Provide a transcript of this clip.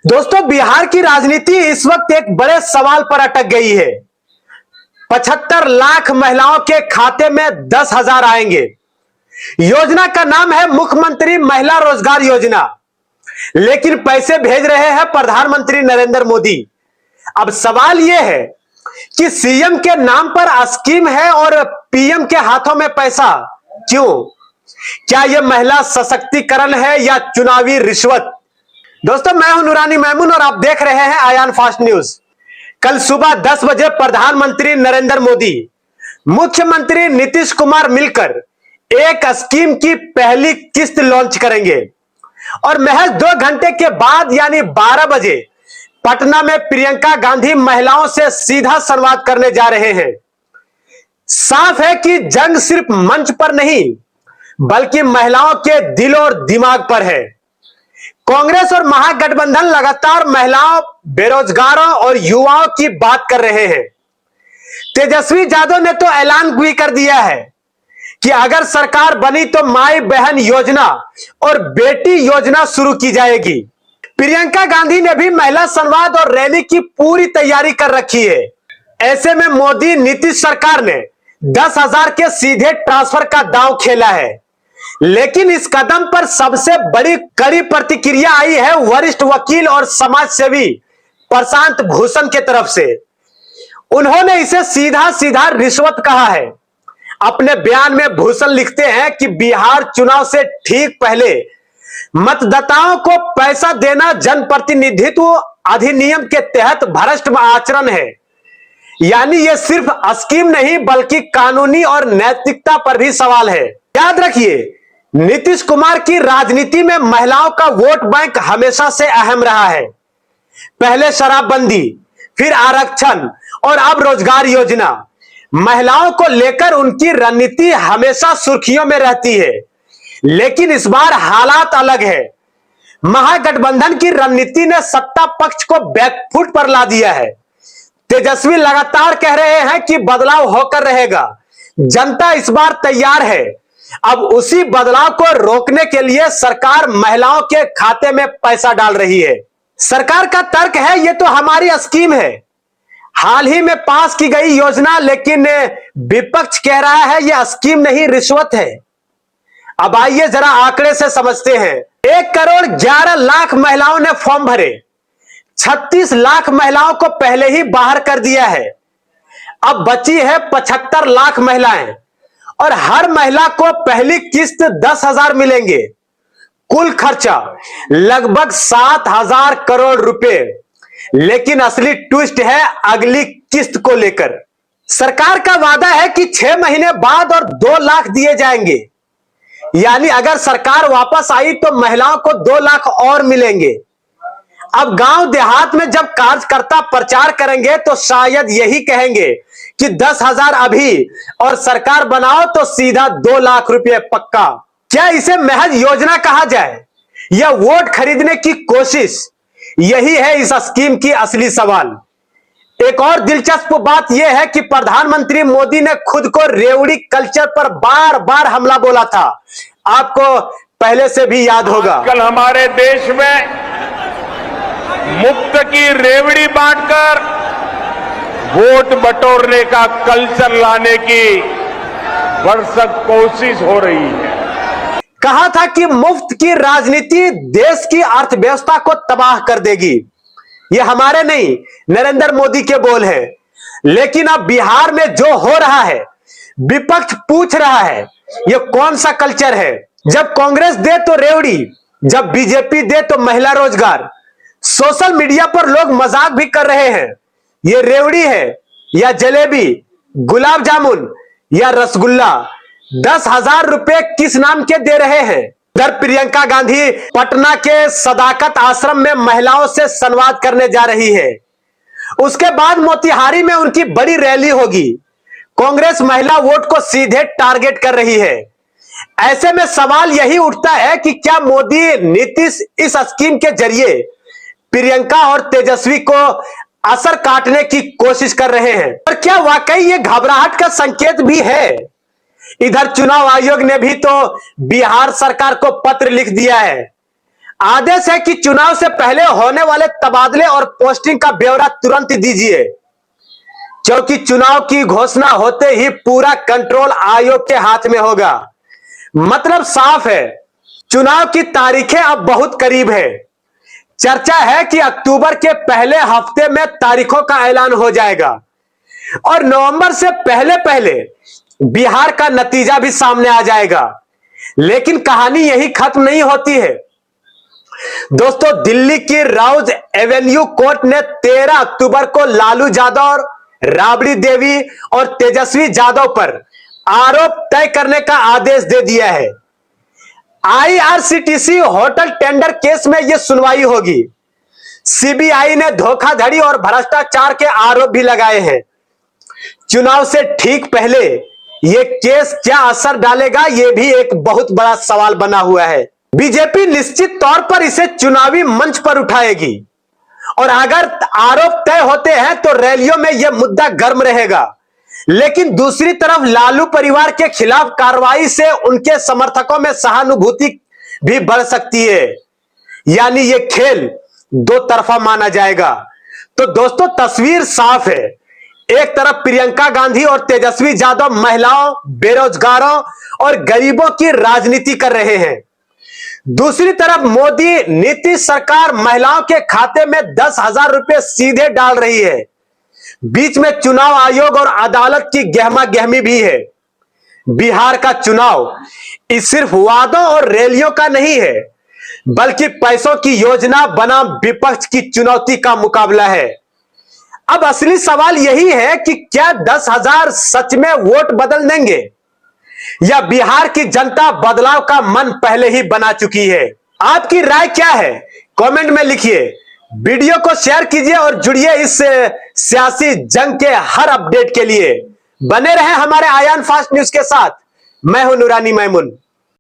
दोस्तों, बिहार की राजनीति इस वक्त एक बड़े सवाल पर अटक गई है। 75 लाख महिलाओं के खाते में 10,000 आएंगे। योजना का नाम है मुख्यमंत्री महिला रोजगार योजना, लेकिन पैसे भेज रहे हैं प्रधानमंत्री नरेंद्र मोदी। अब सवाल यह है कि सीएम के नाम पर स्कीम है और पीएम के हाथों में पैसा क्यों? क्या यह महिला सशक्तिकरण है या चुनावी रिश्वत? दोस्तों, मैं हूं नूरानी मैमून और आप देख रहे हैं आयान फास्ट न्यूज। कल सुबह 10 बजे प्रधानमंत्री नरेंद्र मोदी, मुख्यमंत्री नीतीश कुमार मिलकर एक स्कीम की पहली किस्त लॉन्च करेंगे और महज 2 घंटे के बाद यानी 12 बजे पटना में प्रियंका गांधी महिलाओं से सीधा संवाद करने जा रहे हैं। साफ है कि जंग सिर्फ मंच पर नहीं बल्कि महिलाओं के दिल और दिमाग पर है। कांग्रेस और महागठबंधन लगातार महिलाओं, बेरोजगारों और युवाओं की बात कर रहे हैं। तेजस्वी यादव ने तो ऐलान भी कर दिया है कि अगर सरकार बनी तो माई बहन योजना और बेटी योजना शुरू की जाएगी। प्रियंका गांधी ने भी महिला संवाद और रैली की पूरी तैयारी कर रखी है। ऐसे में मोदी नीतीश सरकार ने 10,000 के सीधे ट्रांसफर का दांव खेला है, लेकिन इस कदम पर सबसे बड़ी कड़ी प्रतिक्रिया आई है वरिष्ठ वकील और समाज सेवी प्रशांत भूषण के तरफ से। उन्होंने इसे सीधा सीधा रिश्वत कहा है। अपने बयान में भूषण लिखते हैं कि बिहार चुनाव से ठीक पहले मतदाताओं को पैसा देना जनप्रतिनिधित्व अधिनियम के तहत भ्रष्ट आचरण है। यानी यह सिर्फ स्कीम नहीं बल्कि कानूनी और नैतिकता पर भी सवाल है। याद रखिए, नीतीश कुमार की राजनीति में महिलाओं का वोट बैंक हमेशा से अहम रहा है। पहले शराबबंदी, फिर आरक्षण और अब रोजगार योजना। महिलाओं को लेकर उनकी रणनीति हमेशा सुर्खियों में रहती है, लेकिन इस बार हालात अलग है। महागठबंधन की रणनीति ने सत्ता पक्ष को बैकफुट पर ला दिया है। तेजस्वी लगातार कह रहे हैं कि बदलाव होकर रहेगा। जनता इस बार तैयार है। अब उसी बदलाव को रोकने के लिए सरकार महिलाओं के खाते में पैसा डाल रही है। सरकार का तर्क है यह तो हमारी स्कीम है, हाल ही में पास की गई योजना, लेकिन विपक्ष कह रहा है यह स्कीम नहीं रिश्वत है। अब आइए जरा आंकड़े से समझते हैं। 1 करोड़ 11 लाख महिलाओं ने फॉर्म भरे। 36 लाख महिलाओं को पहले ही बाहर कर दिया है। अब बची है 75 लाख महिलाएं और हर महिला को पहली किस्त 10,000 मिलेंगे। कुल खर्चा लगभग 7,000 करोड़ रुपए। लेकिन असली ट्विस्ट है अगली किस्त को लेकर। सरकार का वादा है कि 6 महीने बाद और 2 लाख दिए जाएंगे। यानी अगर सरकार वापस आई तो महिलाओं को 2 लाख और मिलेंगे। अब गांव देहात में जब कार्यकर्ता प्रचार करेंगे तो शायद यही कहेंगे कि 10,000 अभी और सरकार बनाओ तो सीधा 2 लाख रुपए पक्का। क्या इसे महज योजना कहा जाए या वोट खरीदने की कोशिश? यही है इस स्कीम की असली सवाल। एक और दिलचस्प बात यह है कि प्रधानमंत्री मोदी ने खुद को रेवड़ी कल्चर पर बार बार हमला बोला था। आपको पहले से भी याद होगा। कल हमारे देश में मुफ्त की रेवड़ी बांटकर वोट बटोरने का कल्चर लाने की भरसक कोशिश हो रही है। कहा था कि मुफ्त की राजनीति देश की अर्थव्यवस्था को तबाह कर देगी। ये हमारे नहीं, नरेंद्र मोदी के बोल हैं। लेकिन अब बिहार में जो हो रहा है, विपक्ष पूछ रहा है ये कौन सा कल्चर है? जब कांग्रेस दे तो रेवड़ी, जब बीजेपी दे तो महिला रोजगार। सोशल मीडिया पर लोग मजाक भी कर रहे हैं, ये रेवड़ी है या जलेबी, गुलाब जामुन या रसगुल्ला। 10,000 रुपए किस नाम के दे रहे हैं? उधर प्रियंका गांधी पटना के सदाकत आश्रम में महिलाओं से संवाद करने जा रही है। उसके बाद मोतिहारी में उनकी बड़ी रैली होगी। कांग्रेस महिला वोट को सीधे टारगेट कर रही है। ऐसे में सवाल यही उठता है कि क्या मोदी नीतीश इस स्कीम के जरिए प्रियंका और तेजस्वी को असर काटने की कोशिश कर रहे हैं? और क्या वाकई ये घबराहट का संकेत भी है? इधर चुनाव आयोग ने भी तो बिहार सरकार को पत्र लिख दिया है। आदेश है कि चुनाव से पहले होने वाले तबादले और पोस्टिंग का ब्यौरा तुरंत दीजिए, क्योंकि चुनाव की घोषणा होते ही पूरा कंट्रोल आयोग के हाथ में होगा। मतलब साफ है, चुनाव की तारीखें अब बहुत करीब है। चर्चा है कि अक्टूबर के पहले हफ्ते में तारीखों का ऐलान हो जाएगा और नवंबर से पहले पहले बिहार का नतीजा भी सामने आ जाएगा। लेकिन कहानी यही खत्म नहीं होती है दोस्तों। दिल्ली की राउज एवेन्यू कोर्ट ने 13 अक्टूबर को लालू यादव, राबड़ी देवी और तेजस्वी यादव पर आरोप तय करने का आदेश दे दिया है। आईआरसीटीसी होटल टेंडर केस में यह सुनवाई होगी। सीबीआई ने धोखाधड़ी और भ्रष्टाचार के आरोप भी लगाए हैं। चुनाव से ठीक पहले यह केस क्या असर डालेगा, यह भी एक बहुत बड़ा सवाल बना हुआ है। बीजेपी निश्चित तौर पर इसे चुनावी मंच पर उठाएगी और अगर आरोप तय होते हैं तो रैलियों में यह मुद्दा गर्म रहेगा। लेकिन दूसरी तरफ लालू परिवार के खिलाफ कार्रवाई से उनके समर्थकों में सहानुभूति भी बढ़ सकती है, यानी यह खेल दो तरफा माना जाएगा। तो दोस्तों तस्वीर साफ है, एक तरफ प्रियंका गांधी और तेजस्वी यादव महिलाओं, बेरोजगारों और गरीबों की राजनीति कर रहे हैं, दूसरी तरफ मोदी नीतीश सरकार महिलाओं के खाते में 10,000 रुपए सीधे डाल रही है। बीच में चुनाव आयोग और अदालत की गहमा गहमी भी है। बिहार का चुनाव इस सिर्फ वादों और रैलियों का नहीं है, बल्कि पैसों की योजना बनाम विपक्ष की चुनौती का मुकाबला है। अब असली सवाल यही है कि क्या 10,000 सच में वोट बदल देंगे या बिहार की जनता बदलाव का मन पहले ही बना चुकी है। आपकी राय क्या है, कमेंट में लिखिए। वीडियो को शेयर कीजिए और जुड़िए इस सियासी जंग के हर अपडेट के लिए। बने रहें हमारे आयान फास्ट न्यूज के साथ। मैं हूं नूरानी मैमून।